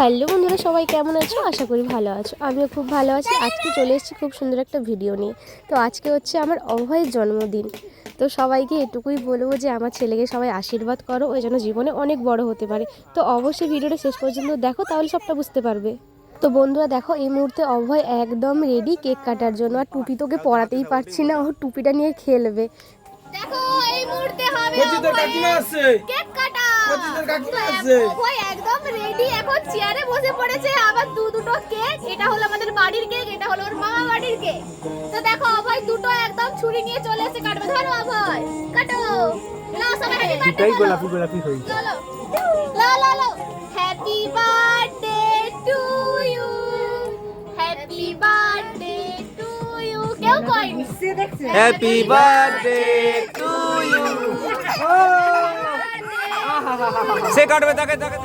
Hello বন্ধুরা, সবাই কেমন আছো? আশা করি ভালো আছো। আমিও খুব ভালো আছি। আজকে চলে এসেছি খুব সুন্দর একটা ভিডিও নিয়ে। তো আজকে হচ্ছে আমার অভয়ের জন্মদিন। তো সবাইকে এটুকুই বলবো যে আমার ছেলেকে সবাই আশীর্বাদ করো, ওই জন্য জীবনে অনেক বড় হতে পারে। তো অবশ্যই ভিডিওটা শেষ পর্যন্ত দেখো, তাহলে সবটা বুঝতে পারবে। তো বন্ধুরা দেখো, এই মুহূর্তে অভয় একদম রেডি কেক কাটার জন্য। আর টুপি তোকে পরাতেই পারছি না, ও টুপিটা নিয়ে খেলবে। দেখো এই মুহূর্তে হবে কেক কাটা। অভয় একদম রেডি, এখন চেয়ারে বসে পড়েছে। আবার দুটো কেক, এটা হলো আমাদের বাড়ির কেক, এটা হলো ওর মামা বাড়ির কেক। তো দেখো অভয় দুটো একদম ছুরি নিয়ে চলে এসে কাটবে। ধরো অভয়, কাটো। লাও সবাই হ্যাপি বার্থডে। গোলাপি গোলাপি হই। চলো লাও লাও লাও। Happy birthday to you, happy birthday to you. কেউ কইনি। Happy birthday to you. সে কাটবে তাকে তাকে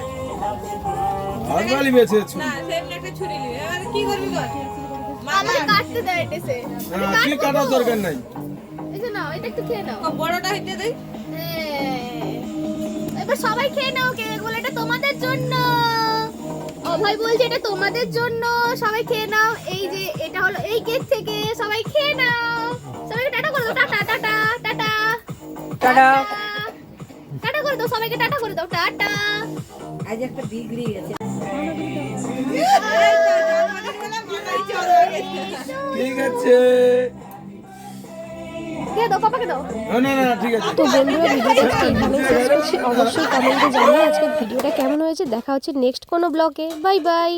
আজবালি বেঁচে আছো না সেমনি একটা ছুরি নিয়ে আর কি করবি বল আমাকে কাটতে দাও এটাছে। কি কাটার দরকার নাই। এই যে নাও, এটা একটু খেয়ে নাও। বড়টা হইতে দেই। এবার সবাই খেয়ে নাও কেক গুলো, এটা তোমাদের জন্য। অভয় বলছে এটা তোমাদের জন্য, সবাই খেয়ে নাও। এই যে এটা হলো এই কেক থেকে, সবাই খেয়ে নাও। সবাইকে টাটা করে দাও। Tata tata tata tata tata করে দাও, সবাইকে টাটা করে দাও। টাটা। আজ একটা বিগড়ি গেছে ঠিক আছে দিয়ে দাও, পাপাকে দাও। না না না ঠিক আছে। তো বন্ধুরা, ভিডিওটা এখানেই শেষ করছি। অবশ্যই কমেন্টে জানিয়ে আজকের ভিডিওটা কেমন হয়েছে। দেখা হচ্ছে নেক্সট কোনো ব্লগে। Bye bye.